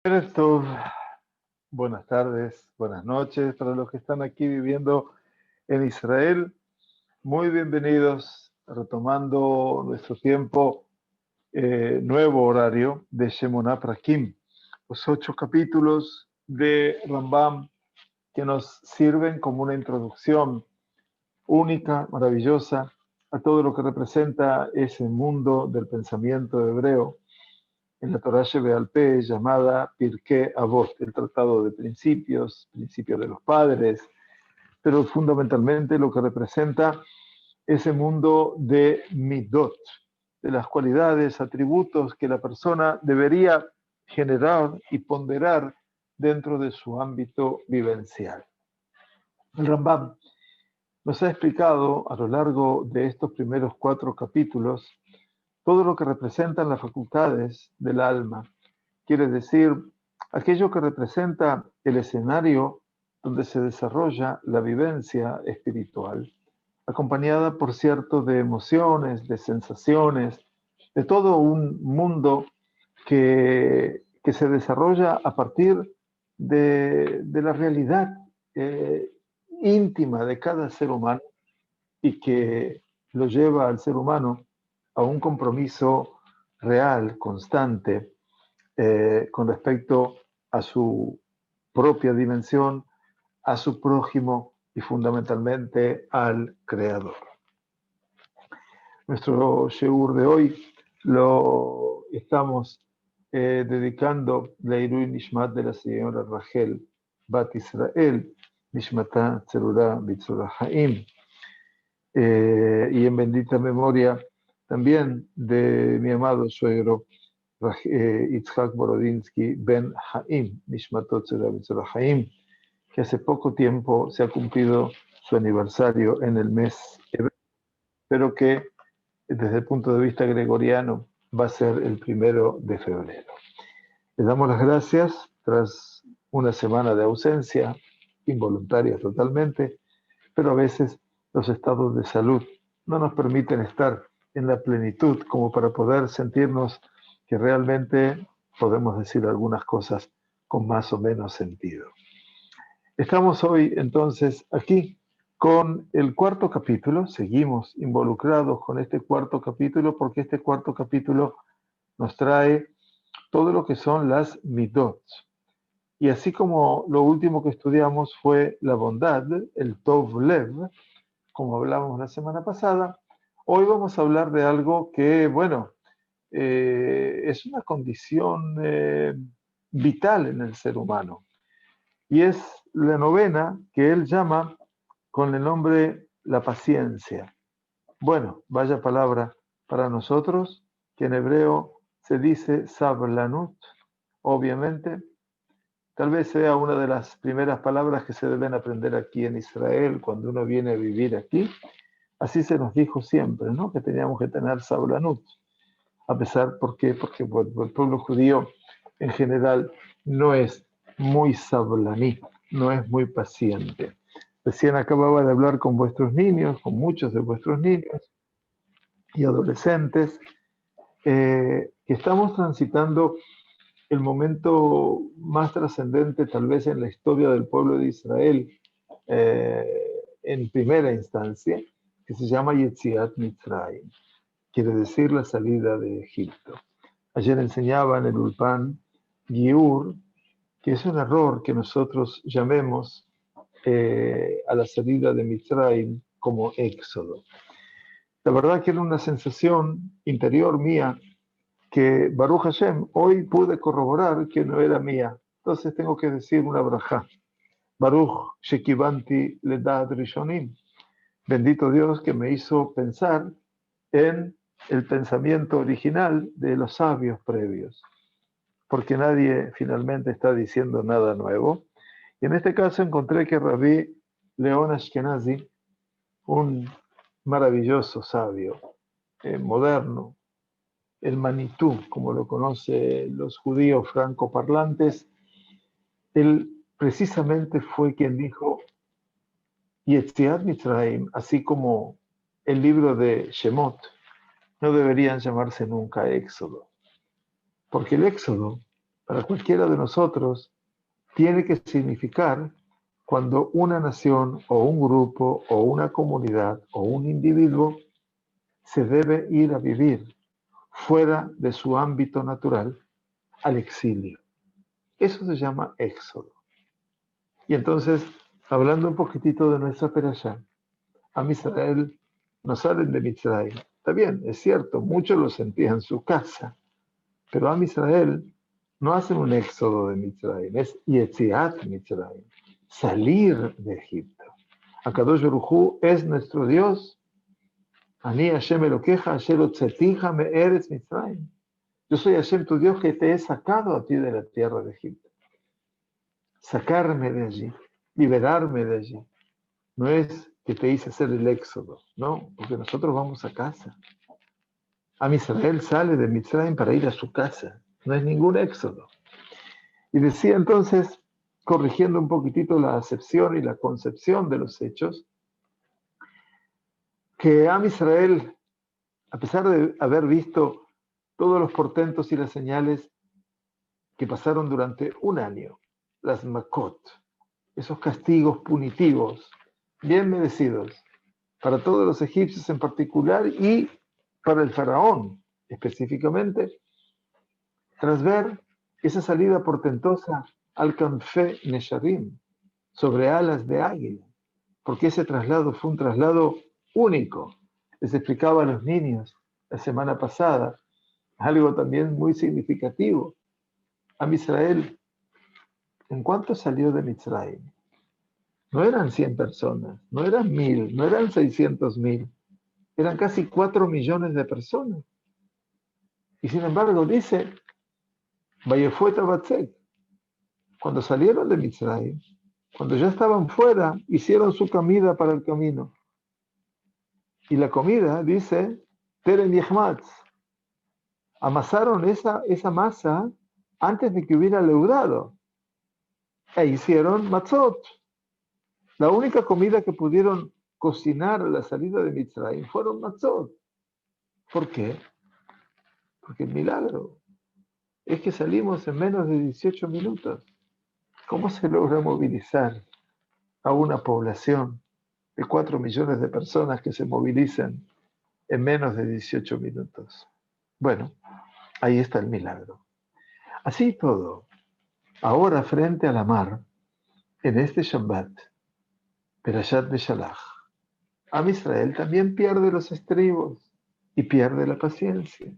Eres tú. Buenas tardes, buenas noches para los que están aquí viviendo en Israel. Muy bienvenidos, retomando nuestro tiempo, nuevo horario de Shemonah Prakim, los 8 capítulos de Rambam que nos sirven como una introducción única, maravillosa, a todo lo que representa ese mundo del pensamiento hebreo en la Torah Shebe'al Peh, llamada Pirkei Avot, el tratado de principios, principios de los padres, pero fundamentalmente lo que representa ese mundo de midot, de las cualidades, atributos que la persona debería generar y ponderar dentro de su ámbito vivencial. El Rambam nos ha explicado a lo largo de estos primeros 4 capítulos todo lo que representan las facultades del alma, quiere decir aquello que representa el escenario donde se desarrolla la vivencia espiritual, acompañada, por cierto, de emociones, de sensaciones, de todo un mundo que se desarrolla a partir de la realidad íntima de cada ser humano y que lo lleva al ser humano a un compromiso real, constante, con respecto a su propia dimensión, a su prójimo y fundamentalmente al Creador. Nuestro Sheur de hoy lo estamos dedicando Leilui Nishmat de la señora Rachel Bat Israel, Nishmata Tzerura Bitzura Haim, y en bendita memoria también de mi amado suegro Yitzhak Borodinsky Ben Haim, Nishmatot Tzedavitzola Haim, que hace poco tiempo se ha cumplido su aniversario en el mes hebreo, pero que desde el punto de vista gregoriano va a ser el 1 de febrero. Les damos las gracias tras una semana de ausencia, involuntaria totalmente, pero a veces los estados de salud no nos permiten estar en la plenitud como para poder sentirnos que realmente podemos decir algunas cosas con más o menos sentido. Estamos hoy entonces aquí con el 4 capítulo, seguimos involucrados con este 4 capítulo porque este 4 capítulo nos trae todo lo que son las midot. Y así como lo último que estudiamos fue la bondad, el Tov Lev, como hablamos la semana pasada, hoy vamos a hablar de algo que, bueno, es una condición vital en el ser humano. Y es la novena que él llama con el nombre la paciencia. Bueno, vaya palabra para nosotros, que en hebreo se dice sablanut, obviamente. Tal vez sea una de las primeras palabras que se deben aprender aquí en Israel cuando uno viene a vivir aquí. Así se nos dijo siempre, ¿no? Que teníamos que tener sablanut. A pesar, ¿por qué? Porque bueno, el pueblo judío en general no es muy sablaní, no es muy paciente. Recién acababa de hablar con vuestros niños, con muchos de vuestros niños y adolescentes, que estamos transitando el momento más trascendente tal vez en la historia del pueblo de Israel, en primera instancia, que se llama Yetziat Mitzrayim, quiere decir la salida de Egipto. Ayer enseñaba en el Ulpan Giur, que es un error que nosotros llamemos a la salida de Mitzrayim como éxodo. La verdad que era una sensación interior mía que Baruch Hashem hoy pude corroborar que no era mía. Entonces tengo que decir una brajá. Baruch Shekivanti Ledad Rishonim. Bendito Dios que me hizo pensar en el pensamiento original de los sabios previos, porque nadie finalmente está diciendo nada nuevo. Y en este caso encontré que Rabí León Ashkenazi, un maravilloso sabio, moderno, el Manitú, como lo conocen los judíos francoparlantes, él precisamente fue quien dijo, Yetziat Mitzrayim, así como el libro de Shemot, no deberían llamarse nunca Éxodo, porque el Éxodo para cualquiera de nosotros, tiene que significar cuando una nación o un grupo o una comunidad o un individuo se debe ir a vivir fuera de su ámbito natural al exilio. Eso se llama éxodo. Y entonces, hablando un poquitito de nuestra perashá, Am Israel no salen de Mitzrayim. Está bien, es cierto, muchos lo sentían en su casa, pero Am Israel no hacen un éxodo de Mitzrayim, es Yetziat Mitzrayim, salir de Egipto. Akadosh Baruj Hu es nuestro Dios. Ani Hashem Elokeja, Asher Otzetija Me'eretz Mitzrayim. Yo soy Hashem, tu Dios, que te he sacado a ti de la tierra de Egipto. Sacarme de allí, liberarme de allí. No es que te hice hacer el éxodo, no, porque nosotros vamos a casa. Am Israel sale de Mitzrayim para ir a su casa. No es ningún éxodo. Y decía entonces, corrigiendo un poquitito la acepción y la concepción de los hechos, que Am Israel, a pesar de haber visto todos los portentos y las señales que pasaron durante un año, las Makot, esos castigos punitivos, bien merecidos, para todos los egipcios en particular y para el faraón específicamente, tras ver esa salida portentosa al Kanfe Nesharim, sobre alas de águila, porque ese traslado fue un traslado único. Les explicaba a los niños la semana pasada, algo también muy significativo. Am Israel, ¿en cuánto salió de Mitzrayim? No eran 100 personas, no eran 1000, no eran 600.000, eran casi 4 millones de personas. Y sin embargo dice, Vayefueta Batzek, cuando salieron de Mitzrayim, cuando ya estaban fuera, hicieron su comida para el camino. Y la comida, dice, Teren Yehmatz, amasaron esa masa antes de que hubiera leudado. E hicieron matzot. La única comida que pudieron cocinar a la salida de Mitzrayim fueron matzot. ¿Por qué? Porque el milagro es que salimos en menos de 18 minutos. ¿Cómo se logra movilizar a una población de 4 millones de personas que se movilizan en menos de 18 minutos? Bueno, ahí está el milagro. Así todo, ahora frente a la mar, en este Shabbat, Perashat Beshalach, Am Israel también pierde los estribos y pierde la paciencia.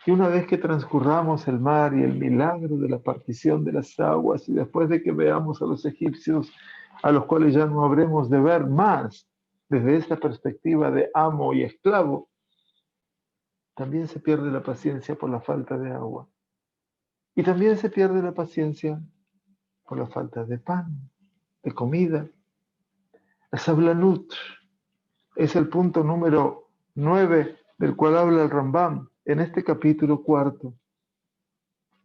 Y una vez que transcurramos el mar y el milagro de la partición de las aguas, y después de que veamos a los egipcios, a los cuales ya no habremos de ver más desde esta perspectiva de amo y esclavo, también se pierde la paciencia por la falta de agua. Y también se pierde la paciencia por la falta de pan, de comida. La sablanut es el punto número 9 del cual habla el Rambam en este capítulo 4.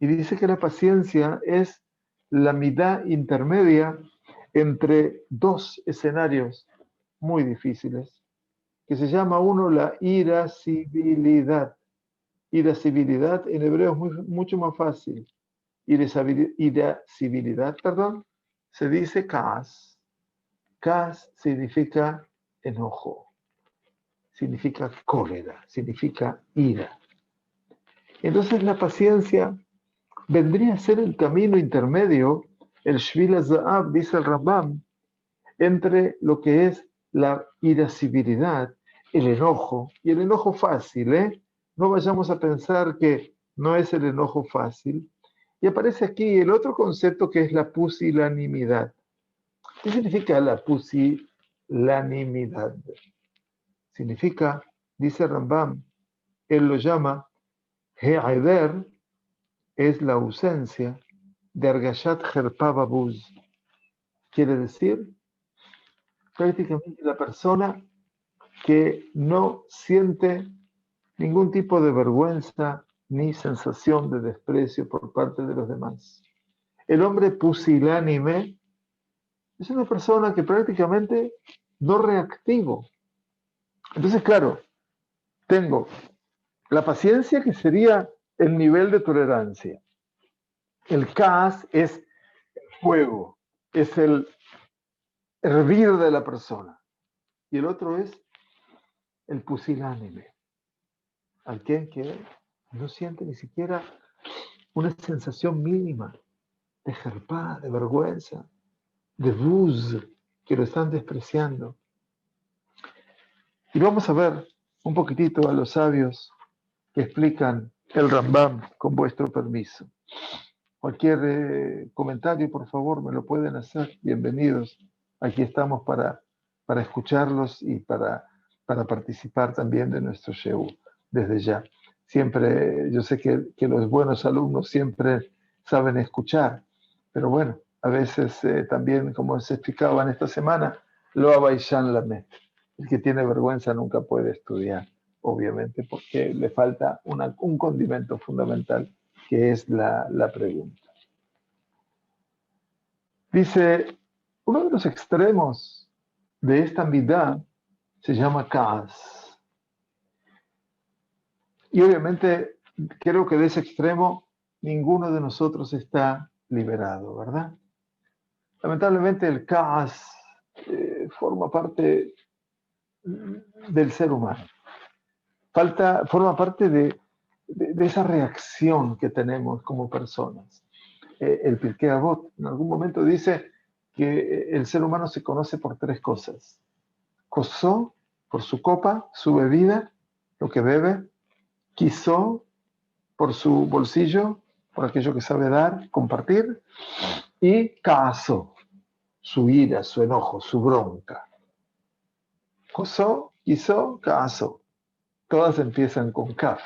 Y dice que la paciencia es la midá intermedia entre dos escenarios muy difíciles, que se llama uno la irascibilidad. Irascibilidad en hebreo es mucho más fácil. Irascibilidad, se dice kaas. Kaas significa enojo, significa cólera, significa ira. Entonces la paciencia vendría a ser el camino intermedio, el Shvil HaZahav, dice el Rambam, entre lo que es la irascibilidad, el enojo, y el enojo fácil, ¿eh? No vayamos a pensar que no es el enojo fácil. Y aparece aquí el otro concepto que es la pusilanimidad. ¿Qué significa la pusilanimidad? Significa, dice Rambam, él lo llama He'eder, es la ausencia de Argashat Jerpa Babuz. Quiere decir, prácticamente la persona que no siente ningún tipo de vergüenza ni sensación de desprecio por parte de los demás. El hombre pusilánime es una persona que prácticamente no reactivo. Entonces, claro, tengo la paciencia, que sería el nivel de tolerancia. El Kaas es fuego, es el hervir de la persona. Y el otro es el pusilánime, aquel que no siente ni siquiera una sensación mínima de jerpá, de vergüenza, de buz, que lo están despreciando. Y vamos a ver un poquitito a los sabios que explican el Rambam con vuestro permiso. Cualquier comentario, por favor, me lo pueden hacer. Bienvenidos. Aquí estamos para escucharlos y para participar también de nuestro show desde ya. Siempre, yo sé que los buenos alumnos siempre saben escuchar, pero bueno, a veces también, como se explicaba en esta semana, lo abaishan la mente. El que tiene vergüenza nunca puede estudiar, obviamente, porque le falta un condimento fundamental, que es la pregunta. Dice, uno de los extremos de esta midá se llama Kaas. Y obviamente creo que de ese extremo ninguno de nosotros está liberado, ¿verdad? Lamentablemente el Kaas forma parte del ser humano. Forma parte de esa reacción que tenemos como personas. El Pirkei Avot en algún momento dice que el ser humano se conoce por tres cosas. Kosó, por su copa, su bebida, lo que bebe. Quisó, por su bolsillo, por aquello que sabe dar, compartir. Y Kaasó, su ira, su enojo, su bronca. Kosó, quisó, Kaasó. Todas empiezan con Kaf,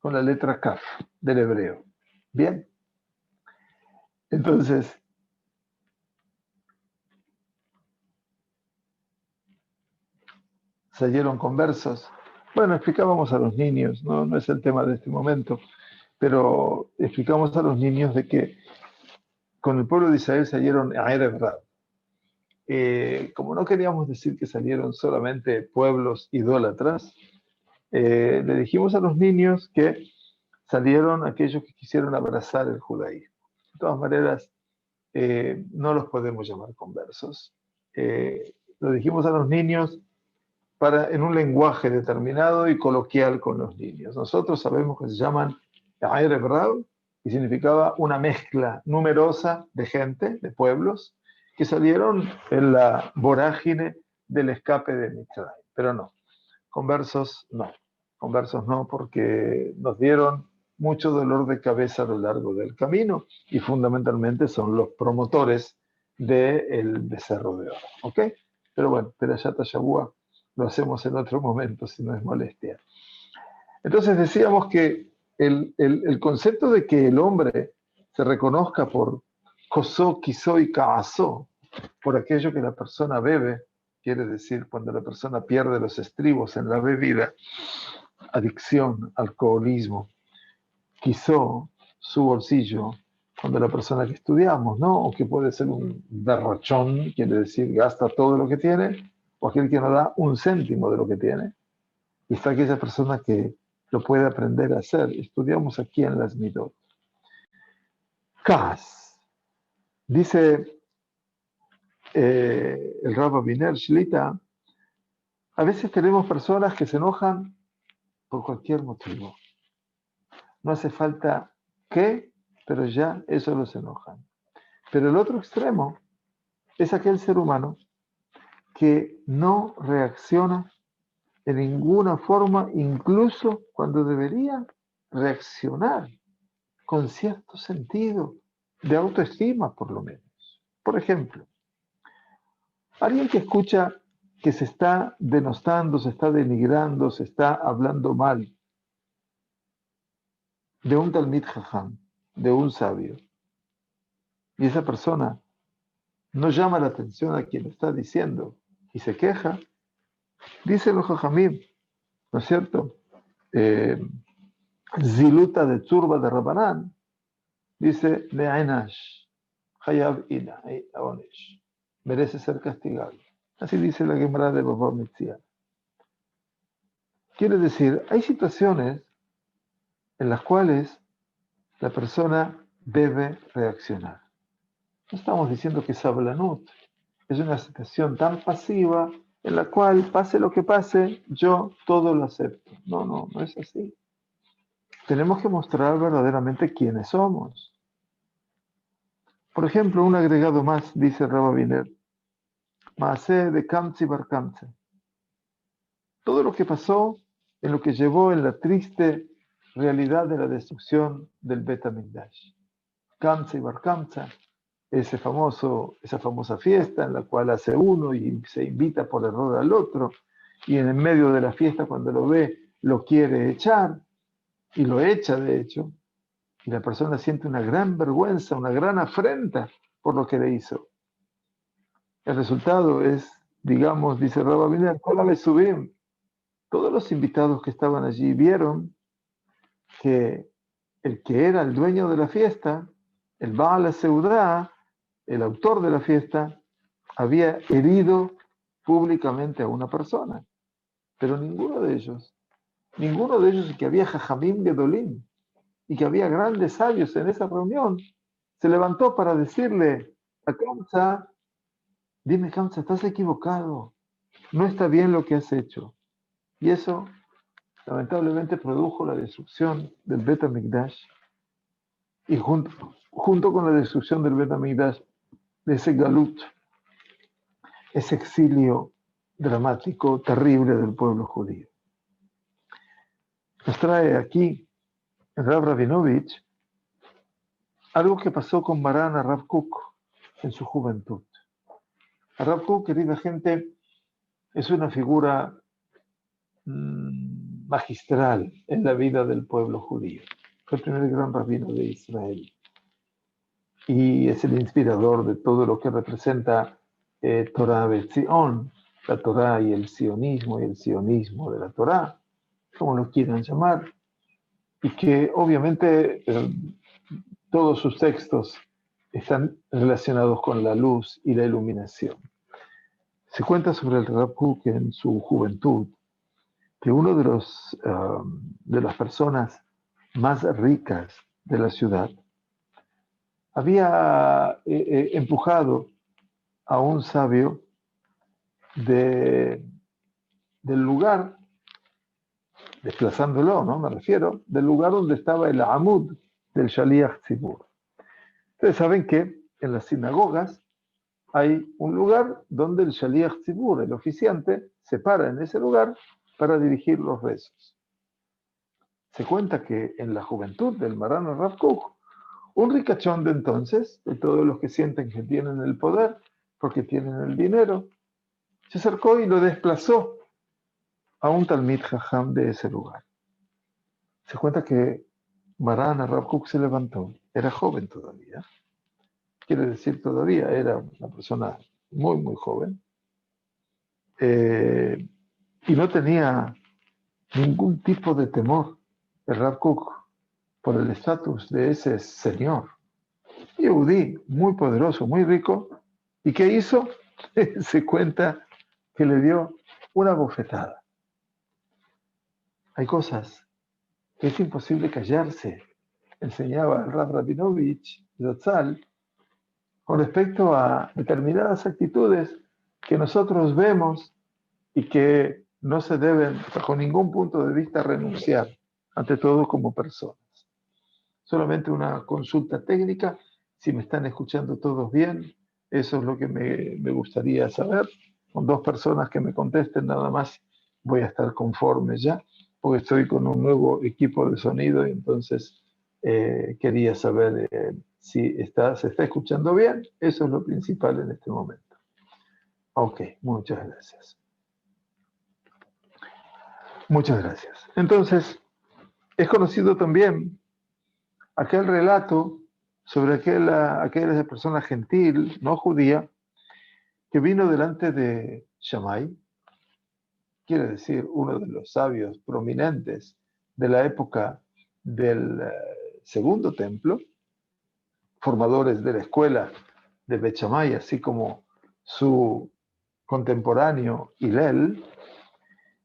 con la letra Kaf del hebreo. Bien. Entonces, salieron con versos. Bueno, explicábamos a los niños, no es el tema de este momento, pero explicamos a los niños de que con el pueblo de Israel salieron a Erev Rav. Como no queríamos decir que salieron solamente pueblos idólatras, le dijimos a los niños que salieron aquellos que quisieron abrazar el judaísmo. De todas maneras, no los podemos llamar conversos. Lo dijimos a los niños en un lenguaje determinado y coloquial con los niños. Nosotros sabemos que se llaman Erev Rav y significaba una mezcla numerosa de gente, de pueblos, que salieron en la vorágine del escape de Mitzrayim. Pero no, conversos no, porque nos dieron mucho dolor de cabeza a lo largo del camino y fundamentalmente son los promotores del becerro de oro. ¿Ok? Pero bueno, Perashat Shavua lo hacemos en otro momento, si no es molestia. Entonces decíamos que el concepto de que el hombre se reconozca por kosó, quisó y kaasó, por aquello que la persona bebe, quiere decir cuando la persona pierde los estribos en la bebida, adicción, alcoholismo, quisó su bolsillo, cuando la persona que estudiamos, ¿no? O que puede ser un derrochón, quiere decir gasta todo lo que tiene, o aquel que no da un céntimo de lo que tiene. Y está aquella persona que lo puede aprender a hacer. Estudiamos aquí en las Midot. Kaas. Dice el Rav Aviner Shlita, a veces tenemos personas que se enojan por cualquier motivo. No hace falta qué, pero ya eso los enojan. Pero el otro extremo es aquel ser humano que no reacciona de ninguna forma, incluso cuando debería reaccionar con cierto sentido de autoestima, por lo menos. Por ejemplo, alguien que escucha que se está denostando, se está denigrando, se está hablando mal de un Talmid Jajam, de un sabio, y esa persona no llama la atención a quien lo está diciendo y se queja, dice los Jajamim, ¿no es cierto? Ziluta de Turba de Rabanán, dice Ne'enash, Hayab Ina, Aonesh, merece ser castigado. Así dice la Gemara de Baba Metzia. Quiere decir, hay situaciones en las cuales la persona debe reaccionar. No estamos diciendo que sablanut es una aceptación tan pasiva en la cual, pase lo que pase, yo todo lo acepto. No, no, no es así. Tenemos que mostrar verdaderamente quiénes somos. Por ejemplo, un agregado más, dice Rabba Biner, Maaseh de Kamtzi Bar Kamtze. Todo lo que pasó en lo que llevó en la triste realidad de la destrucción del Bet HaMikdash. Kamtze Bar Kamtze, esa famosa fiesta en la cual hace uno y se invita por error al otro, y en el medio de la fiesta, cuando lo ve, lo quiere echar, y lo echa de hecho, y la persona siente una gran vergüenza, una gran afrenta por lo que le hizo. El resultado es, digamos, dice Rabba Biner, todos los invitados que estaban allí vieron que el que era el dueño de la fiesta, el Baal Seudá, el autor de la fiesta, había herido públicamente a una persona. Pero ninguno de ellos, y que había Jajamim Gedolim, y que había grandes sabios en esa reunión, se levantó para decirle a Kamsa, dime Kamsa, estás equivocado, no está bien lo que has hecho. Y eso lamentablemente produjo la destrucción del Bet HaMikdash, y junto con la destrucción del Bet HaMikdash, de ese galut, ese exilio dramático, terrible del pueblo judío. Nos trae aquí Rav Rabinovich algo que pasó con Maran Rav Kook en su juventud. Rav Kook, querida gente, es una figura magistral en la vida del pueblo judío. Fue el primer gran rabino de Israel y es el inspirador de todo lo que representa Torah Betzion, la Torah y el sionismo de la Torah, como lo quieran llamar, y que obviamente todos sus textos están relacionados con la luz y la iluminación. Se cuenta sobre el Rav Kook en su juventud que uno de las personas más ricas de la ciudad había empujado a un sabio del lugar, desplazándolo, ¿no? Me refiero, del lugar donde estaba el Amud del Shaliach Tzibur. Ustedes saben que en las sinagogas hay un lugar donde el Shaliach Tzibur, el oficiante, se para en ese lugar para dirigir los rezos. Se cuenta que en la juventud del Marano Rav Kook, un ricachón de entonces, de todos los que sienten que tienen el poder, porque tienen el dinero, se acercó y lo desplazó a un Talmid Jajam de ese lugar. Se cuenta que Marana Rav Kook se levantó, era joven todavía, quiere decir todavía, era una persona muy, muy joven, y no tenía ningún tipo de temor el Rav Kook por el estatus de ese señor. Yehudí, muy poderoso, muy rico, ¿y qué hizo? Se cuenta que le dio una bofetada. Hay cosas que es imposible callarse, enseñaba el Rav Rabinovich Zatzal, con respecto a determinadas actitudes que nosotros vemos y que no se deben, bajo ningún punto de vista, renunciar, ante todo como personas. Solamente una consulta técnica, si me están escuchando todos bien, eso es lo que me gustaría saber. Con dos personas que me contesten nada más voy a estar conforme ya, porque estoy con un nuevo equipo de sonido y entonces quería saber si se está escuchando bien. Eso es lo principal en este momento. Ok, muchas gracias. Muchas gracias. Entonces, es conocido también aquel relato sobre aquella persona gentil, no judía, que vino delante de Shammai, quiere decir uno de los sabios prominentes de la época del segundo templo, formadores de la escuela de Bet Shammai, así como su contemporáneo Hillel.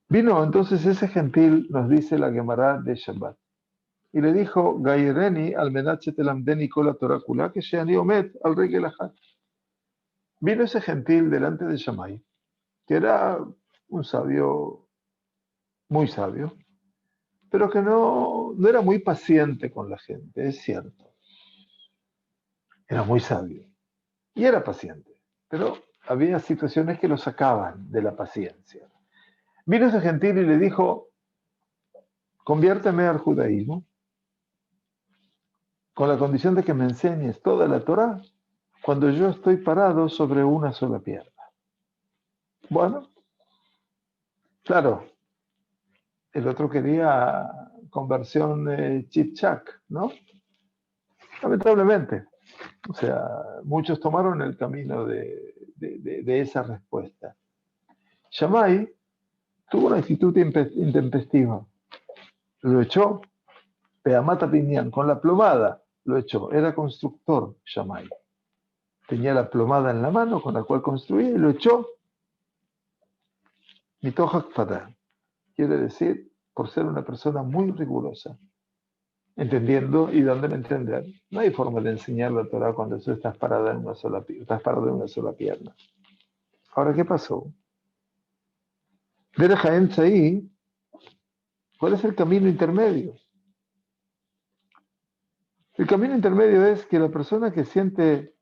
Vino entonces ese gentil, nos dice la Gemara de Shabbat. y le dijo, Gaireni al menachet elamdeni kola Torah kula, que sheani omet al regel ajat. Vino ese gentil delante de Shammai, que era un sabio, muy sabio, pero que no era muy paciente con la gente, es cierto. Era muy sabio y era paciente, pero había situaciones que lo sacaban de la paciencia. Vino ese gentil y le dijo, conviérteme al judaísmo con la condición de que me enseñes toda la Torá cuando yo estoy parado sobre una sola pierna. Bueno, claro, el otro quería conversión chip-chac, ¿no? Lamentablemente. O sea, muchos tomaron el camino de esa respuesta. Shammai tuvo una actitud intempestiva. Lo echó, Peamata Piñán, con la plomada lo echó. Era constructor Shammai. Tenía la plomada en la mano con la cual construía y lo echó. Mitohak Fadá. Quiere decir, por ser una persona muy rigurosa, entendiendo y dándole a entender. No hay forma de enseñar la Torah cuando tú estás parado en una sola pierna. Ahora, ¿qué pasó? Derech ahí, ¿cuál es el camino intermedio? El camino intermedio es que la persona que siente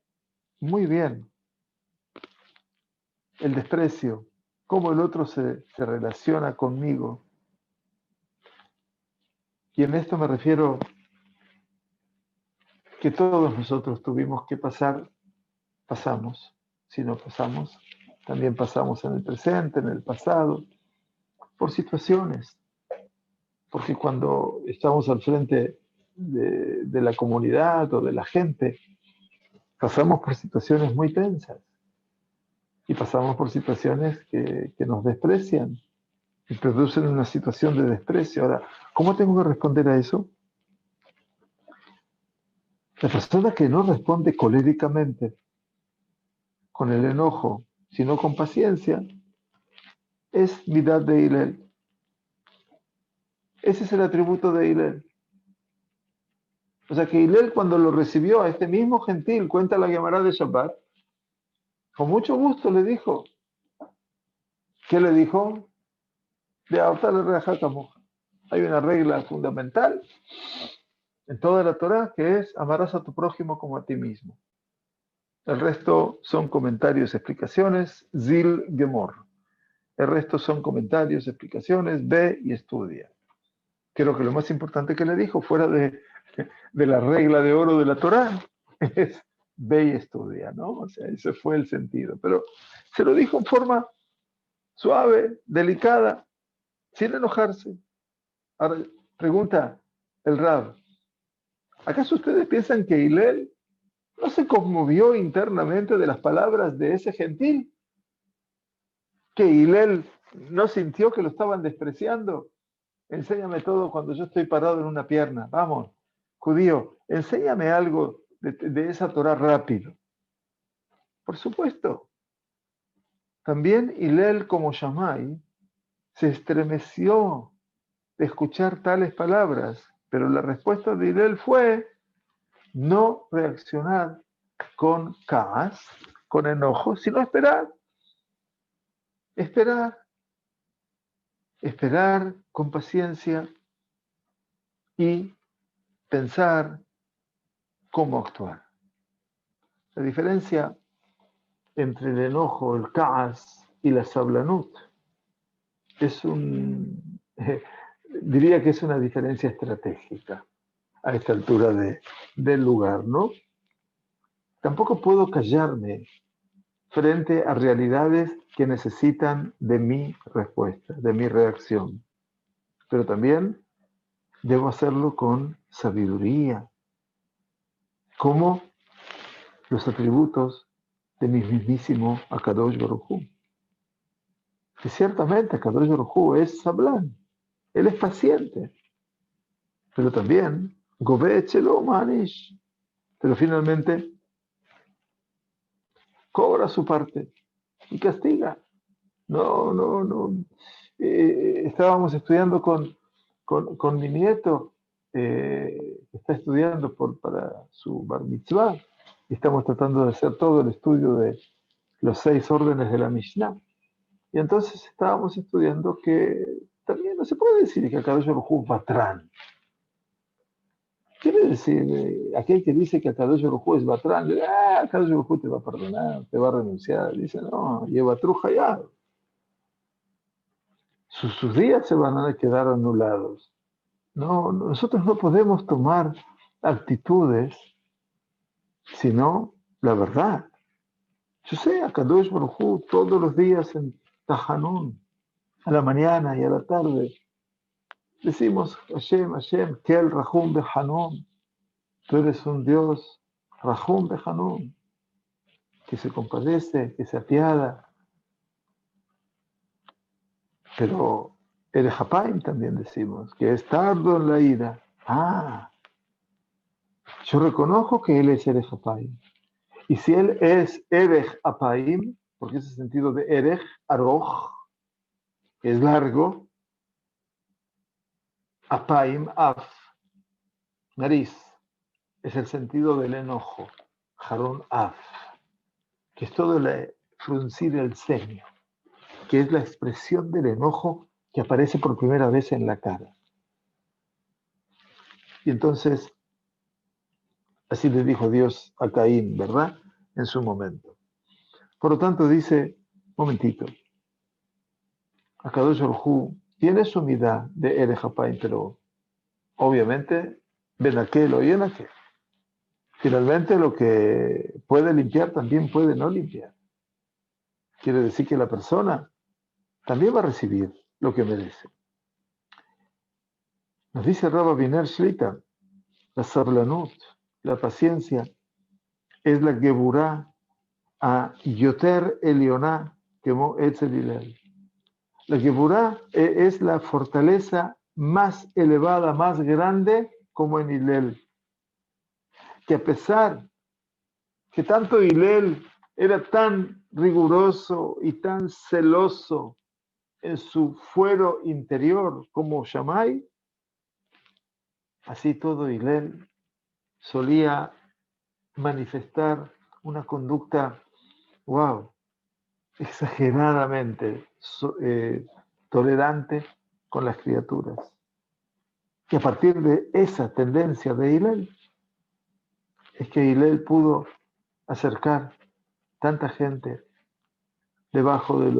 muy bien el desprecio, cómo el otro se relaciona conmigo, y en esto me refiero que todos nosotros tuvimos que pasamos, si no pasamos, también pasamos en el presente, en el pasado, por situaciones, porque cuando estamos al frente de la comunidad o de la gente, pasamos por situaciones muy tensas y pasamos por situaciones que nos desprecian y producen una situación de desprecio. Ahora, ¿cómo tengo que responder a eso? La persona que no responde coléricamente, con el enojo, sino con paciencia, es Midat de Hillel. Ese es el atributo de Hillel. O sea que Hillel, cuando lo recibió a este mismo gentil, cuenta la Gemara de Shabbat, con mucho gusto le dijo. ¿Qué le dijo? De adoptar el Reajá Kamoja. Hay una regla fundamental en toda la Torah que es amarás a tu prójimo como a ti mismo. El resto son comentarios, explicaciones, Zil Gemor. El resto son comentarios, explicaciones, ve y estudia. Creo que lo más importante que le dijo, fuera de la regla de oro de la Torah, es ve y estudia, ¿no? O sea, ese fue el sentido. Pero se lo dijo en forma suave, delicada, sin enojarse. Ahora, pregunta el Rab, ¿acaso ustedes piensan que Hillel no se conmovió internamente de las palabras de ese gentil? ¿Que Hillel no sintió que lo estaban despreciando? Enséñame todo cuando yo estoy parado en una pierna. Vamos, judío, enséñame algo de esa Torah rápido. Por supuesto. También Hillel, como Shammai, se estremeció de escuchar tales palabras, pero la respuesta de Hillel fue no reaccionar con caas, con enojo, sino esperar, esperar, esperar con paciencia y pensar cómo actuar. La diferencia entre el enojo, el caas y la sablanut es diría que es una diferencia estratégica a esta altura del lugar, ¿no? Tampoco puedo callarme frente a realidades que necesitan de mi respuesta, de mi reacción. Pero también debo hacerlo con sabiduría, como los atributos de mi mismísimo Akadosh Baruj Hu. Que ciertamente Akadosh Baruj Hu es sablán, él es paciente, pero también Govechelo Manish, pero finalmente cobra su parte y castiga. No. Estábamos estudiando con mi nieto está estudiando para su bar mitzvah, y estamos tratando de hacer todo el estudio de los 6 órdenes de la Mishnah. Y entonces estábamos estudiando que también no se puede decir que Akadosh Baruj Hu es batrán. Quiere decir, aquel que dice que Akadosh Baruj Hu es batrán, Akadosh Baruj Hu te va a perdonar, te va a renunciar. Dice, no, Yevatru Hayad. Sus días se van a quedar anulados. No, nosotros no podemos tomar actitudes sino la verdad. Yo sé, Akadosh Baruj Hu todos los días en Tahanún, a la mañana y a la tarde, decimos Hashem, Hashem, Kel Rahum Behanun, tú eres un Dios Rahum Behanun, que se compadece, que se apiada, pero el Hapaim también decimos, que es tardo en la ira. Yo reconozco que él es el Hapaim. Y si él es Erech Apaim, porque ese sentido de Erech, Aroch, que es largo, Apaim, Af, nariz, es el sentido del enojo, Jarón Af, que es todo el fruncir el ceño, que es la expresión del enojo que aparece por primera vez en la cara. Y entonces, así le dijo Dios a Caín, ¿verdad? En su momento. Por lo tanto, dice, momentito, Akadosh Baruj Hu tiene su unidad de Erech Apaim, pero obviamente, ven aquel o en aquel. Finalmente, lo que puede limpiar también puede no limpiar. Quiere decir que la persona también va a recibir lo que merece. Nos dice Rabba Biner Shlita, la sablanut, la paciencia, es la geburá a Yoter Elioná, como Etzel Hillel. La geburá es la fortaleza más elevada, más grande, como en Hillel. Que a pesar que tanto Hillel era tan riguroso y tan celoso en su fuero interior como Shammai, así todo Hillel solía manifestar una conducta, wow, exageradamente tolerante con las criaturas. Y a partir de esa tendencia de Hillel, es que Hillel pudo acercar tanta gente debajo de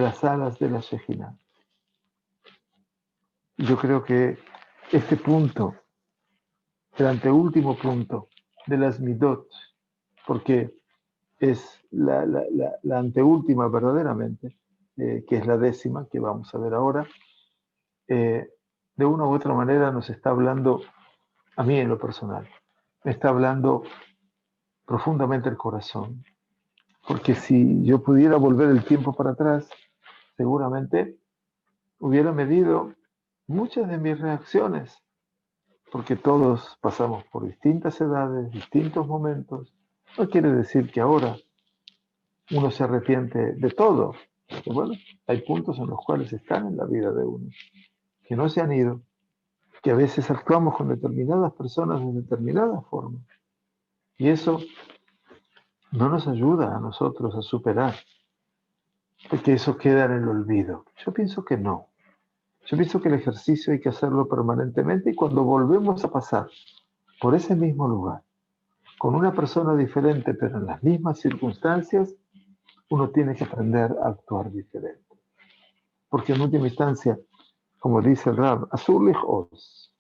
las alas de la Shejina. Yo creo que este punto, el anteúltimo punto de las Midot, porque es la anteúltima verdaderamente, que es la 10ª que vamos a ver ahora, de una u otra manera nos está hablando, a mí en lo personal, me está hablando profundamente el corazón, porque si yo pudiera volver el tiempo para atrás, seguramente hubiera medido muchas de mis reacciones, porque todos pasamos por distintas edades, distintos momentos. No quiere decir que ahora uno se arrepiente de todo, porque bueno, hay puntos en los cuales están en la vida de uno, que no se han ido, que a veces actuamos con determinadas personas de determinada forma, y eso no nos ayuda a nosotros a superar, porque eso queda en el olvido. Yo pienso que no. Yo pienso que el ejercicio hay que hacerlo permanentemente, y cuando volvemos a pasar por ese mismo lugar, con una persona diferente, pero en las mismas circunstancias, uno tiene que aprender a actuar diferente. Porque en última instancia, como dice el Rab, Asur Lijos,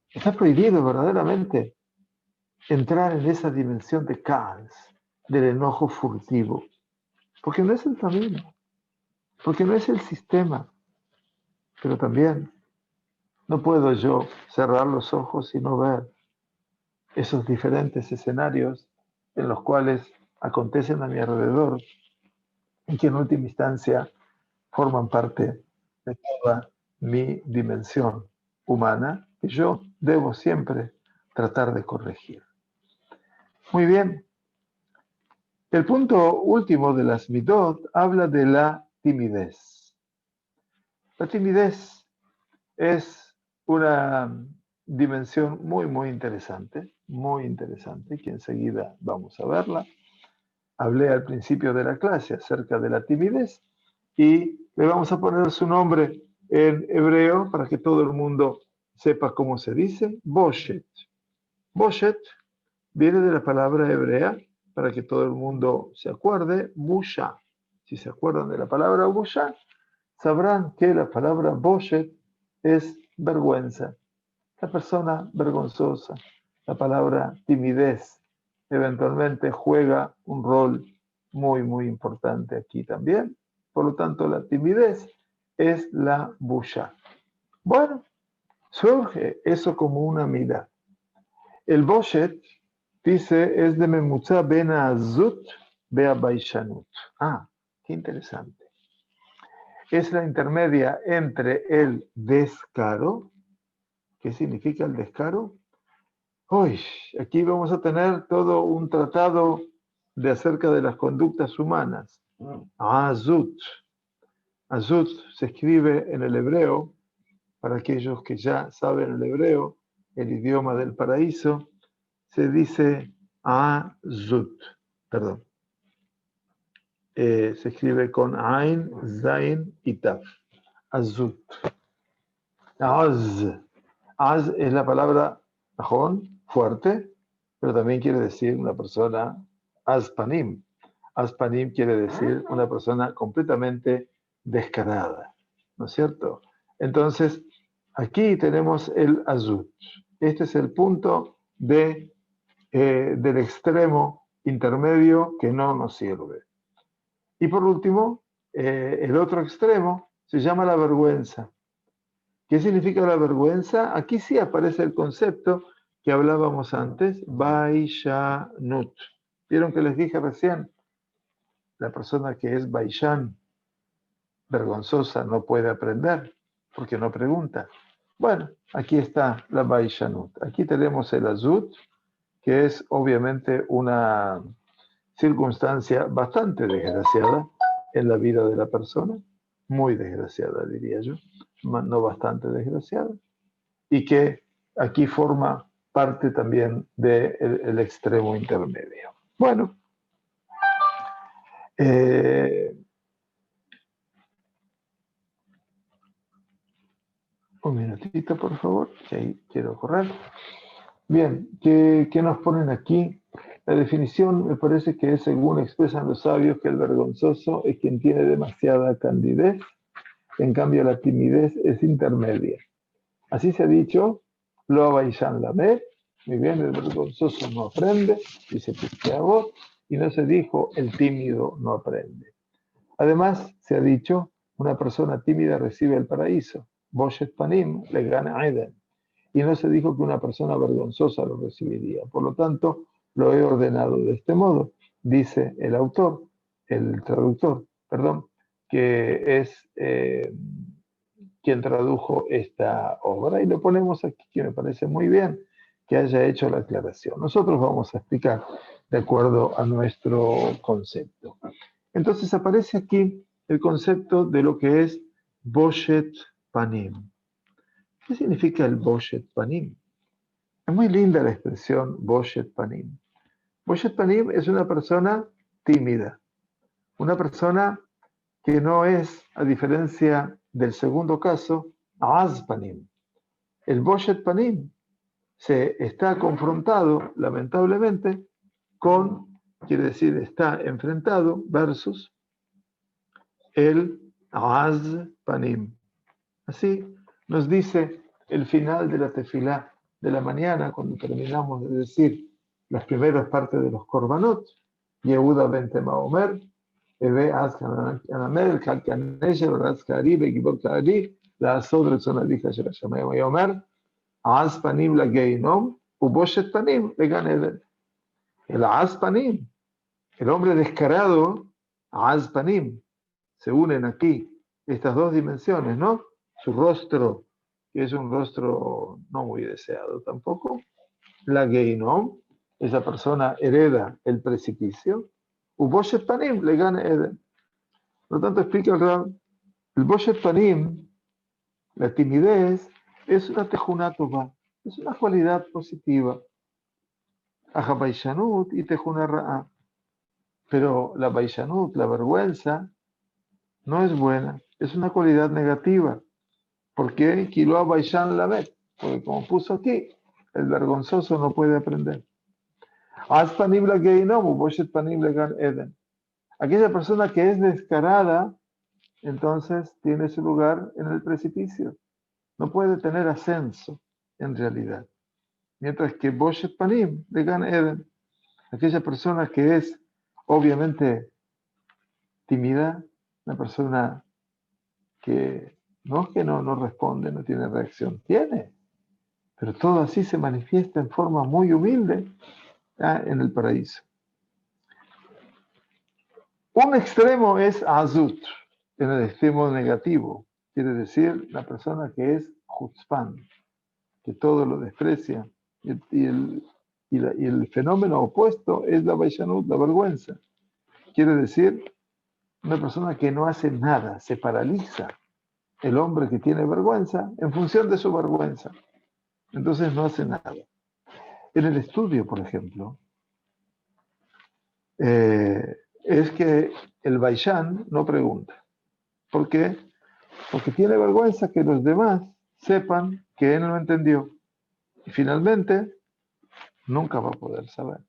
está prohibido verdaderamente entrar en esa dimensión de caos, del enojo furtivo, porque no es el camino, porque no es el sistema, pero también no puedo yo cerrar los ojos y no ver esos diferentes escenarios en los cuales acontecen a mi alrededor y que en última instancia forman parte de toda mi dimensión humana que yo debo siempre tratar de corregir. Muy bien. El punto último de las midot habla de la timidez. La timidez es una dimensión muy interesante, que enseguida vamos a verla. Hablé al principio de la clase acerca de la timidez y le vamos a poner su nombre en hebreo para que todo el mundo sepa cómo se dice, Boshet. Boshet viene de la palabra hebrea, para que todo el mundo se acuerde, Busha. Si se acuerdan de la palabra Busha, sabrán que la palabra Boshet es vergüenza, la persona vergonzosa. La palabra timidez eventualmente juega un rol muy importante aquí también. Por lo tanto, la timidez es la Busha. Bueno, surge eso como una midá. El Boshet, dice, es de Memutza ben Azut bea Baishanut. Ah, qué interesante. Es la intermedia entre el descaro. ¿Qué significa el descaro? Hoy, aquí vamos a tener todo un tratado de acerca de las conductas humanas. Azut. Azut se escribe en el hebreo, para aquellos que ya saben el hebreo, el idioma del paraíso, se dice Azut, perdón. Se escribe con Ain, Zain y Taf. Azut. Az. Az es la palabra najón, fuerte, pero también quiere decir una persona azpanim. Azpanim quiere decir una persona completamente descarada, ¿no es cierto? Entonces, aquí tenemos el azut. Este es el punto del extremo intermedio que no nos sirve. Y por último, el otro extremo se llama la vergüenza. ¿Qué significa la vergüenza? Aquí sí aparece el concepto que hablábamos antes, Baishanut. ¿Vieron que les dije recién? La persona que es Baishan, vergonzosa, no puede aprender porque no pregunta. Bueno, aquí está la Baishanut. Aquí tenemos el Azut, que es obviamente una circunstancia bastante desgraciada en la vida de la persona, muy desgraciada diría yo, no bastante desgraciada, y que aquí forma parte también del extremo intermedio. Bueno, un minutito por favor, que ahí quiero correr. Bien, ¿qué nos ponen aquí? La definición me parece que es según expresan los sabios que el vergonzoso es quien tiene demasiada candidez, en cambio la timidez es intermedia. Así se ha dicho, lo Baishan Lamed, muy bien, el vergonzoso no aprende, dice Pisqueabot, y no se dijo el tímido no aprende. Además, se ha dicho, una persona tímida recibe el paraíso, Boshet Panim le gana Eden, y no se dijo que una persona vergonzosa lo recibiría. Por lo tanto, lo he ordenado de este modo, dice el autor, el traductor, perdón, que es quien tradujo esta obra, y lo ponemos aquí, que me parece muy bien que haya hecho la aclaración. Nosotros vamos a explicar de acuerdo a nuestro concepto. Entonces aparece aquí el concepto de lo que es Boshet Panim. ¿Qué significa el Boshet Panim? Es muy linda la expresión Boshet Panim. Boshet Panim es una persona tímida, una persona que no es, a diferencia del segundo caso, Az Panim. El Boshet Panim se está confrontado, lamentablemente, con, quiere decir, está enfrentado versus el Az Panim. Así nos dice el final de la tefilá de la mañana, cuando terminamos de decir las primeras partes de los Korbanot, Yehuda ben Maomer, Eve Az Hanamel, Kalkanesher, Raz Kari, Begibor Kari, la Sodre Sonadija Sherashamay Mayomer, Az Panim la Geinom, Uboshet Panim le Gan Eden. El Az Panim, el hombre descarado, Az Panim, se unen aquí estas dos dimensiones, ¿no? Su rostro, que es un rostro no muy deseado tampoco. La Geinom, esa persona hereda el precipicio. Uboshet Panim le gana Eden. Por lo tanto, explica el Rab, el Boshet Panim, la timidez, es una tejuna tova, es una cualidad positiva. Aja baishanut y tejuna ra'a. Pero la baishanut, la vergüenza, no es buena, es una cualidad negativa. ¿Por qué? Kiloa baishan la met. Porque como puso aquí, el vergonzoso no puede aprender. Az panim la geinomu, boshet panim le gan eden. Aquella persona que es descarada, entonces tiene su lugar en el precipicio. No puede tener ascenso, en realidad. Mientras que Boshet Panim de Gan Eden, aquella persona que es obviamente tímida, una persona que no es que no responde, no tiene reacción, tiene, pero todo así se manifiesta en forma muy humilde en el paraíso. Un extremo es Azut, en el extremo negativo, quiere decir la persona que es Hutzpan, que todo lo desprecia, y el fenómeno opuesto es la Baishanut, la vergüenza. Quiere decir una persona que no hace nada, se paraliza. El hombre que tiene vergüenza en función de su vergüenza. Entonces no hace nada. En el estudio, por ejemplo, es que el Baishan no pregunta. ¿Por qué? Porque tiene vergüenza que los demás sepan que él no entendió. Y finalmente, nunca va a poder saber.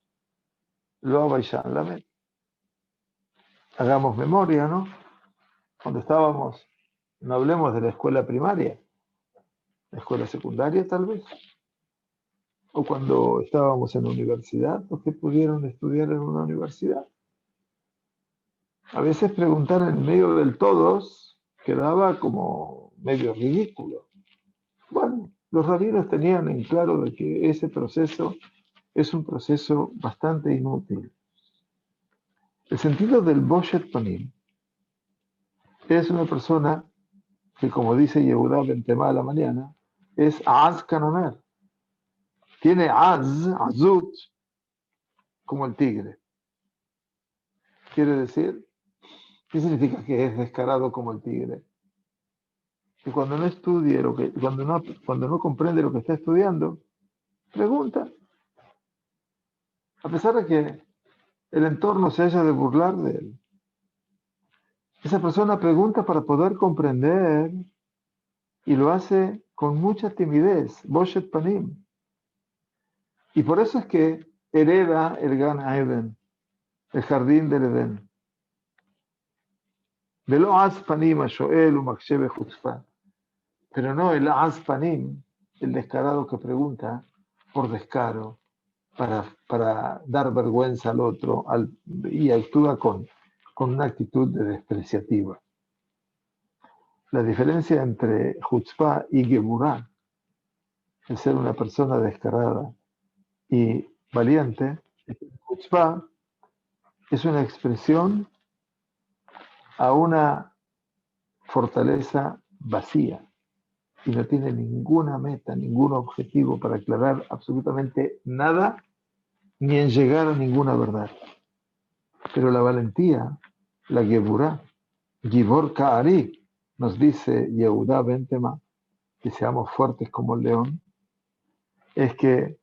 Lo Baishan la mente. Hagamos memoria, ¿no? Cuando estábamos, no hablemos de la escuela primaria, la escuela secundaria tal vez, o cuando estábamos en la universidad, los que pudieron estudiar en una universidad. A veces preguntar en medio del todos quedaba como medio ridículo. Bueno, los rabinos tenían en claro de que ese proceso es un proceso bastante inútil. El sentido del Boshet Panim es una persona que, como dice Yehuda Bentema a la mañana, es Az Kanamer. Tiene Azut, como el tigre. Quiere decir, ¿qué significa que es descarado como el tigre? Que cuando no estudie cuando no comprende lo que está estudiando, pregunta. A pesar de que el entorno se haya de burlar de él. Esa persona pregunta para poder comprender y lo hace con mucha timidez, Boshet Panim. Y por eso es que hereda el Gan Eden, el jardín del Edén. Velo Az Panim a Shoel u Makshebe Chutzpah. Pero no el Az Panim, el descarado que pregunta por descaro, para dar vergüenza al otro y actúa con una actitud despreciativa. La diferencia entre Chutzpah y Geburah, el ser una persona descarada y valiente, Chutzpah es una expresión a una fortaleza vacía y no tiene ninguna meta, ningún objetivo para aclarar absolutamente nada ni en llegar a ninguna verdad. Pero la valentía, la Geburah, Gibor Ka'ari, nos dice Yehuda Bentema, que seamos fuertes como el león, es que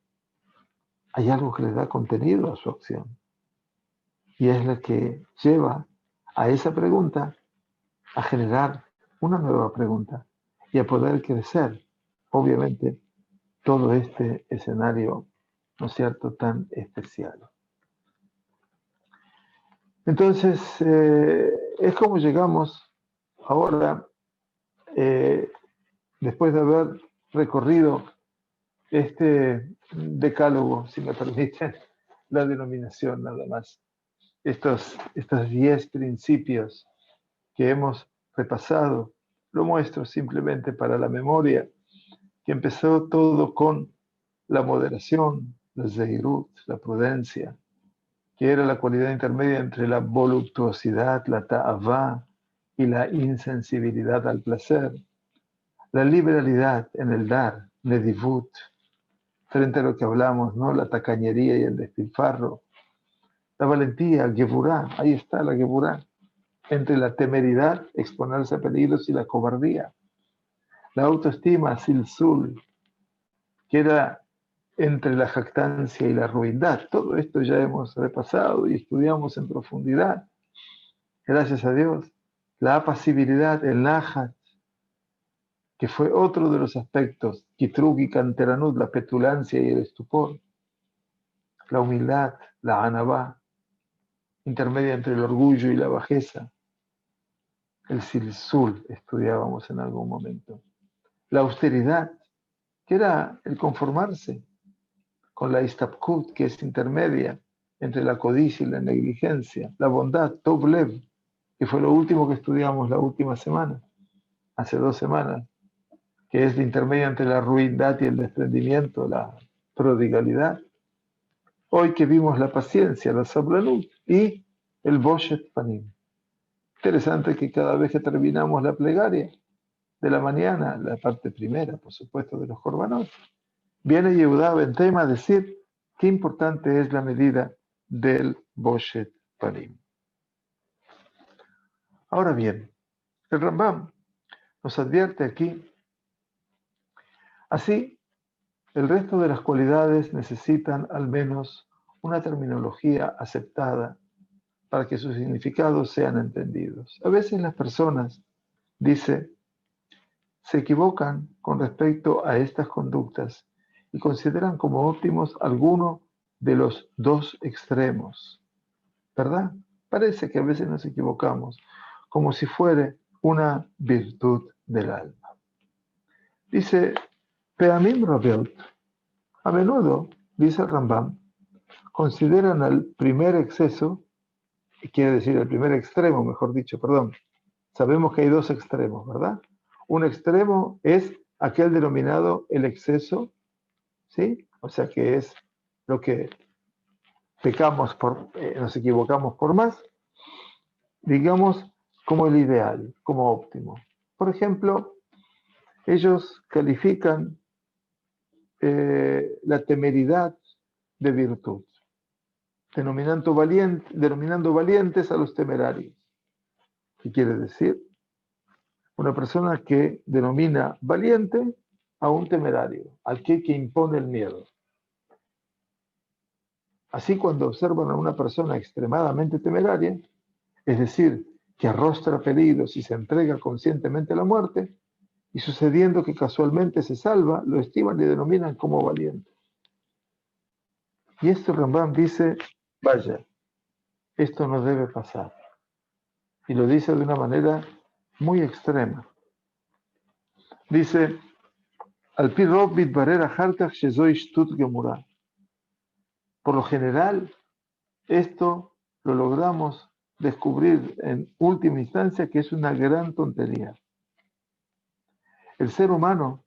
hay algo que le da contenido a su acción. Y es la que lleva a esa pregunta a generar una nueva pregunta y a poder crecer, obviamente, todo este escenario, ¿no es cierto?, tan especial. Entonces, es como llegamos ahora, después de haber recorrido este decálogo, si me permiten la denominación nada más, estos 10 principios que hemos repasado, lo muestro simplemente para la memoria, que empezó todo con la moderación, la zeirut, la prudencia, que era la cualidad intermedia entre la voluptuosidad, la ta'avá y la insensibilidad al placer, la liberalidad en el dar, nedivut, frente a lo que hablamos, ¿no? La tacañería y el despilfarro, la valentía, el geburá, ahí está la geburá, entre la temeridad, exponerse a peligros y la cobardía, La autoestima, silsul, que era entre la jactancia y la ruindad. Todo esto ya hemos repasado y estudiamos en profundidad. Gracias a Dios. La apacibilidad, el najat, que fue otro de los aspectos, kitruk y kanteranud, la petulancia y el estupor. La humildad, la anabá, intermedia entre el orgullo y la bajeza. El silsul, estudiábamos en algún momento. La austeridad, que era el conformarse con la istapkut, que es intermedia entre la codicia y la negligencia. La bondad, tov lev, que fue lo último que estudiamos la última semana, hace 2 semanas, que es la intermedia entre la ruindad y el desprendimiento, la prodigalidad. Hoy que vimos la paciencia, la sablanut y el boshet panim. Interesante que cada vez que terminamos la plegaria de la mañana, la parte primera, por supuesto, de los korbanot, viene Yehuda Ben Tema a decir qué importante es la medida del boshet panim. Ahora bien, el Rambam nos advierte aquí, así, el resto de las cualidades necesitan al menos una terminología aceptada para que sus significados sean entendidos. A veces las personas, dice, se equivocan con respecto a estas conductas y consideran como óptimos alguno de los 2 extremos, ¿verdad? Parece que a veces nos equivocamos, como si fuera una virtud del alma. Dice, Peamim Rabbeut, a menudo, dice el Rambam, consideran al primer exceso, quiere decir el primer extremo, mejor dicho, perdón. Sabemos que hay 2 extremos, ¿verdad? Un extremo es aquel denominado el exceso, ¿sí? O sea que es lo que pecamos nos equivocamos por más, digamos, como el ideal, como óptimo. Por ejemplo, ellos califican la temeridad de virtud, denominando valientes a los temerarios. ¿Qué quiere decir? Una persona que denomina valiente a un temerario, al que impone el miedo. Así, cuando observan a una persona extremadamente temeraria, es decir, que arrostra peligros y se entrega conscientemente a la muerte, y sucediendo que casualmente se salva, lo estiman y denominan como valiente. Y esto Rambam dice, vaya, esto no debe pasar. Y lo dice de una manera muy extrema. Dice, al pi rob mitbarer acharkach shezoi shtut gemura. Por lo general, esto lo logramos descubrir en última instancia que es una gran tontería. El ser humano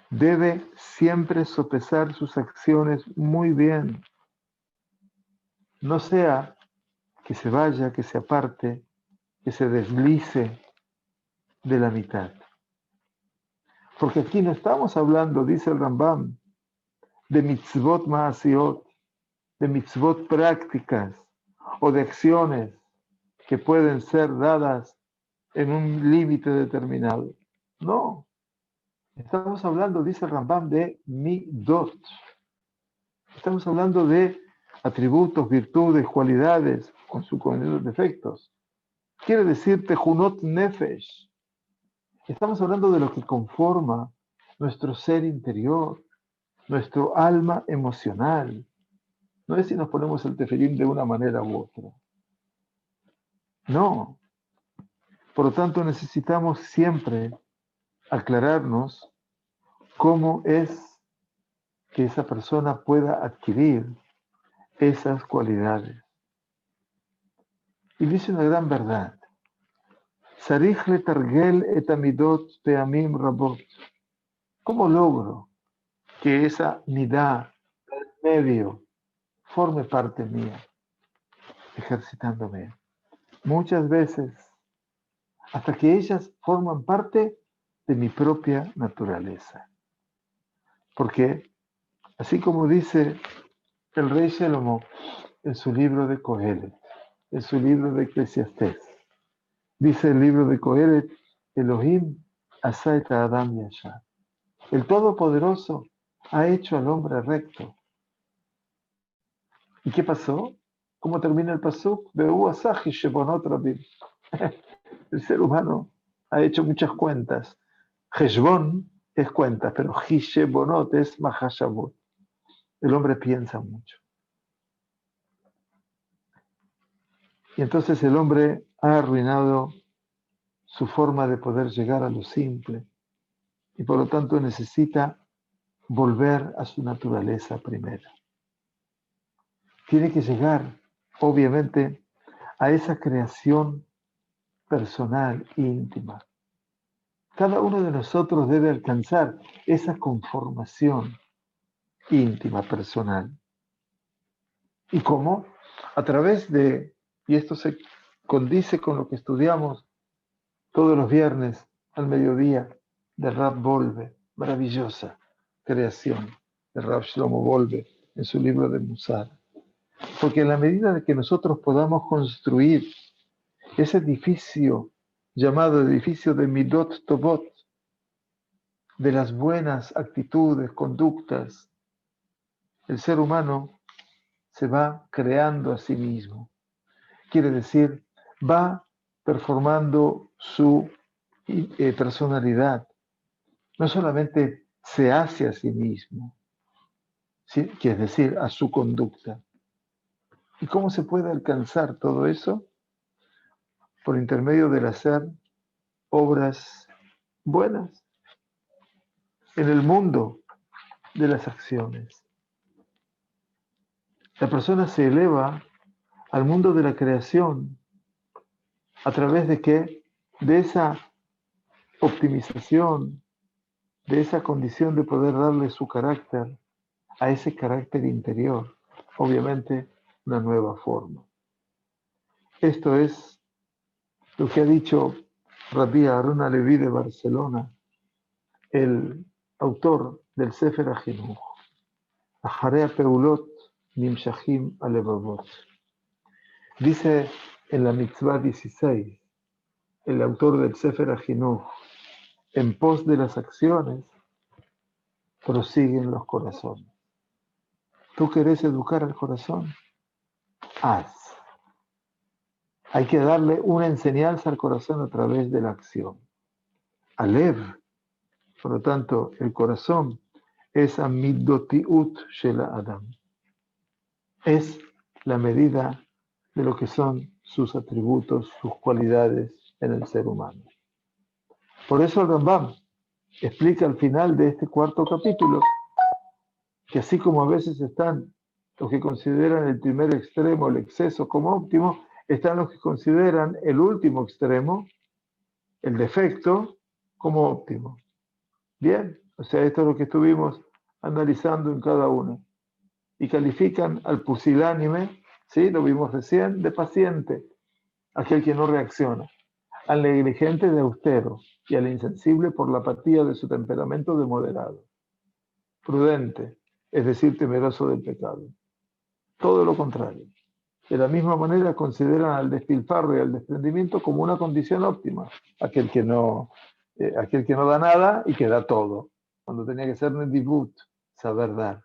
debe siempre sopesar sus acciones muy bien. No sea que se vaya, que se aparte, que se deslice de la mitad. Porque aquí no estamos hablando, dice el Rambam, de mitzvot ma'asiot, de mitzvot prácticas o de acciones que pueden ser dadas en un límite determinado. No, estamos hablando, dice el Rambam, de midot. Estamos hablando de atributos, virtudes, cualidades, con sus defectos. Quiere decir tejunot nefesh. Estamos hablando de lo que conforma nuestro ser interior, nuestro alma emocional. No es si nos ponemos el tefilín de una manera u otra. No. Por lo tanto, necesitamos siempre aclararnos cómo es que esa persona pueda adquirir esas cualidades. Y dice una gran verdad. Sarich letargel et amidot peamim rabot. ¿Cómo logro que esa midá, el medio, forme parte mía? Ejercitándome. Muchas veces, hasta que ellas forman parte de mi propia naturaleza. Porque, así como dice el rey Shlomo en su libro de Kohelet, en su libro de Eclesiastés, dice el libro de Kohelet, Elohim Asa et Adam yashar. El Todopoderoso ha hecho al hombre recto. ¿Y qué pasó? ¿Cómo termina el pasuk? Be'u asaji shebonot rabim. El ser humano ha hecho muchas cuentas. Heshbon es cuentas, pero Hishebonot es mahashabot. El hombre piensa mucho. Y entonces el hombre ha arruinado su forma de poder llegar a lo simple y por lo tanto necesita volver a su naturaleza primera. Tiene que llegar, obviamente, a esa creación personal, íntima. Cada uno de nosotros debe alcanzar esa conformación íntima, personal. ¿Y cómo? A través de, y esto se condice con lo que estudiamos todos los viernes al mediodía, de Rab Volbe, maravillosa creación de Rab Shlomo Volbe en su libro de Musar. Porque en la medida de que nosotros podamos construir ese edificio llamado edificio de Midot Tobot, de las buenas actitudes, conductas, el ser humano se va creando a sí mismo. Quiere decir, va performando su personalidad. No solamente se hace a sí mismo, ¿sí? Quiere decir, a su conducta. ¿Y cómo se puede alcanzar todo eso? Por intermedio del hacer obras buenas en el mundo de las acciones. La persona se eleva al mundo de la creación a través de qué? De esa optimización, de esa condición de poder darle su carácter a ese carácter interior, obviamente una nueva forma. Esto es lo que ha dicho Rabbi Aaron Halevi de Barcelona, el autor del Sefer HaChinuch, Acharei Peulot Nimshachim Alevavot. Dice en la Mitzvah 16, el autor del Sefer HaChinuch, en pos de las acciones prosiguen los corazones. ¿Tú querés educar al corazón? Haz. Hay que darle una enseñanza al corazón a través de la acción. Alev, por lo tanto, el corazón es amidotiut shel Adam. Es la medida de lo que son sus atributos, sus cualidades en el ser humano. Por eso el Rambam explica al final de este cuarto capítulo que así como a veces están los que consideran el primer extremo, el exceso, como óptimo, están los que consideran el último extremo, el defecto, como óptimo. Bien, o sea, esto es lo que estuvimos analizando en cada uno. Y califican al pusilánime, ¿sí? Lo vimos recién, de paciente, aquel que no reacciona, al negligente de austero y al insensible por la apatía de su temperamento de moderado. Prudente, es decir, temeroso del pecado. Todo lo contrario. De la misma manera consideran al despilfarro y al desprendimiento como una condición óptima, aquel que no da nada y que da todo, cuando tenía que ser nedibut, saber dar,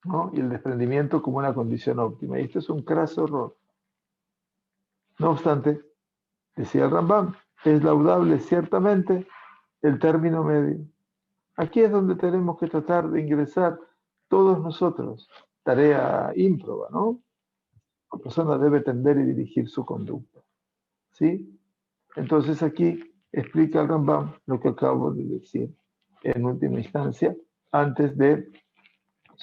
¿no? Y el desprendimiento como una condición óptima. Y esto es un craso error. No obstante, decía el Rambam, es laudable ciertamente el término medio. Aquí es donde tenemos que tratar de ingresar todos nosotros. Tarea ímproba, ¿no? La persona debe tender y dirigir su conducta. ¿Sí? Entonces aquí explica el Rambam lo que acabo de decir en última instancia, antes de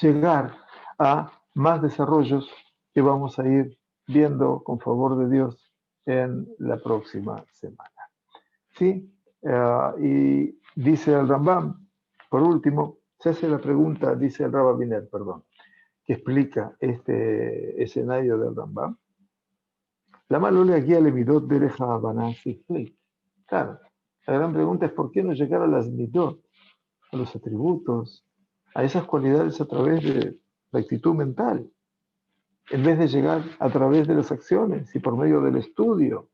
llegar a más desarrollos que vamos a ir viendo con favor de Dios en la próxima semana. ¿Sí? Y dice el Rambam, por último, se hace la pregunta, dice el Rabba Biner, perdón, que explica este escenario del Rambam. La mano le guía le midot derecha abaná. Claro, la gran pregunta es ¿por qué no llegar a las midot, a los atributos, a esas cualidades a través de la actitud mental, en vez de llegar a través de las acciones y por medio del estudio?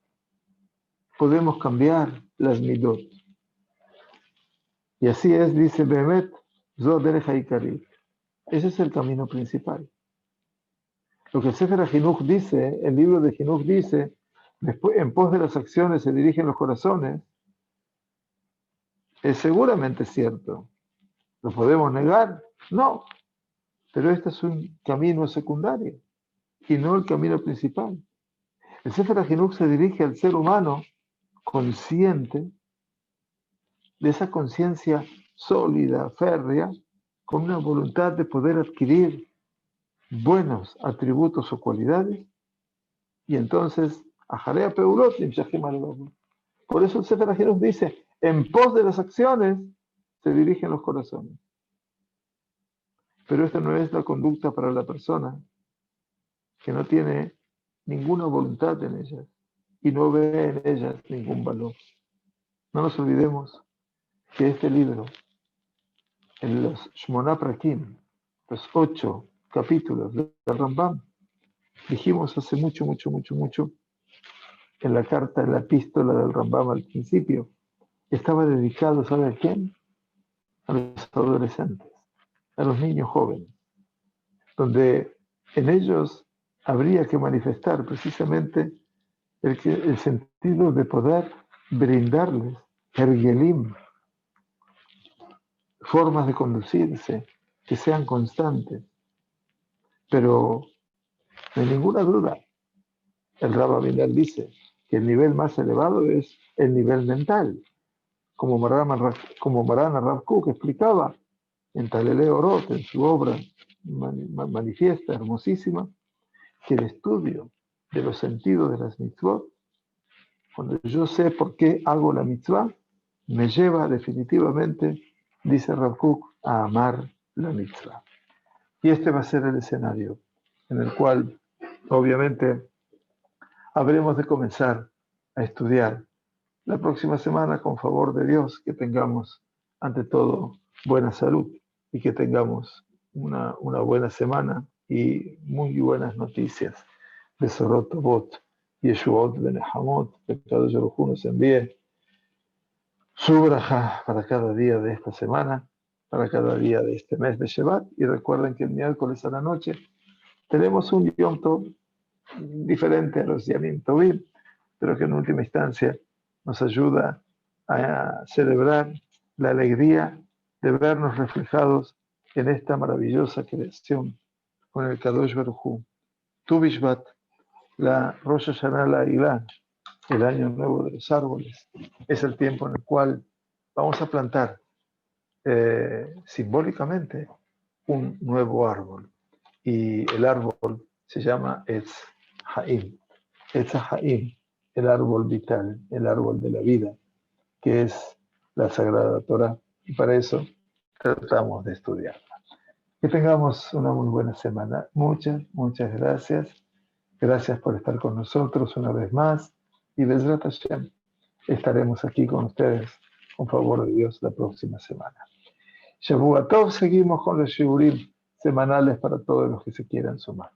Podemos cambiar las midot. Y así es, dice Behemet, Zo derech haikarit. Ese es el camino principal. Lo que el Sefer HaChinuch dice, el libro de Chinuch dice, después, en pos de las acciones se dirigen los corazones, es seguramente cierto. ¿Lo podemos negar? No, pero este es un camino secundario y no el camino principal. El Sefer HaChinuch se dirige al ser humano consciente de esa conciencia sólida, férrea, con una voluntad de poder adquirir buenos atributos o cualidades, y entonces, ajarea peulot, por eso el Sefer HaChinuch dice, en pos de las acciones se dirigen los corazones. Pero esta no es la conducta para la persona que no tiene ninguna voluntad en ellas y no ve en ellas ningún valor. No nos olvidemos que este libro, en los Shmona Prakim, los 8 capítulos del Rambam, dijimos hace mucho, en la carta, en la epístola del Rambam al principio, estaba dedicado, ¿sabe a quién? A los adolescentes, a los niños jóvenes, donde en ellos habría que manifestar precisamente el sentido de poder brindarles hergelim, formas de conducirse que sean constantes. Pero no hay ninguna duda, el Rabbi Abinal dice que el nivel más elevado es el nivel mental, como Maran Rav Kook explicaba en Talelé Orot, en su obra manifiesta, hermosísima, que el estudio de los sentidos de las mitzvot, cuando yo sé por qué hago la mitzvah, me lleva definitivamente, dice Rav Kook, a amar la mitzvah. Y este va a ser el escenario en el cual, obviamente, habremos de comenzar a estudiar la próxima semana, con favor de Dios, que tengamos, ante todo, buena salud y que tengamos una buena semana y muy buenas noticias. Besorot Tovot, Yeshuot Benehamot, que cada Yerujú nos envíe su braja para cada día de esta semana, para cada día de este mes de Shevat. Y recuerden que el miércoles a la noche tenemos un Yom Tov diferente a los Yamim Tovim, pero que en última instancia nos ayuda a celebrar la alegría de vernos reflejados en esta maravillosa creación con el Kadosh Baruj Hu. Tu Bishvat, la Rosh Hashanah la Ilá, el año nuevo de los árboles, es el tiempo en el cual vamos a plantar simbólicamente un nuevo árbol. Y el árbol se llama Etz Haim. Etz Haim, el árbol vital, el árbol de la vida, que es la Sagrada Torah. Y para eso tratamos de estudiarla. Que tengamos una muy buena semana. Muchas gracias. Gracias por estar con nosotros una vez más. Y Bezrat Hashem, estaremos aquí con ustedes, con favor de Dios, la próxima semana. Shavua Tov, seguimos con los shiurim semanales para todos los que se quieran sumar.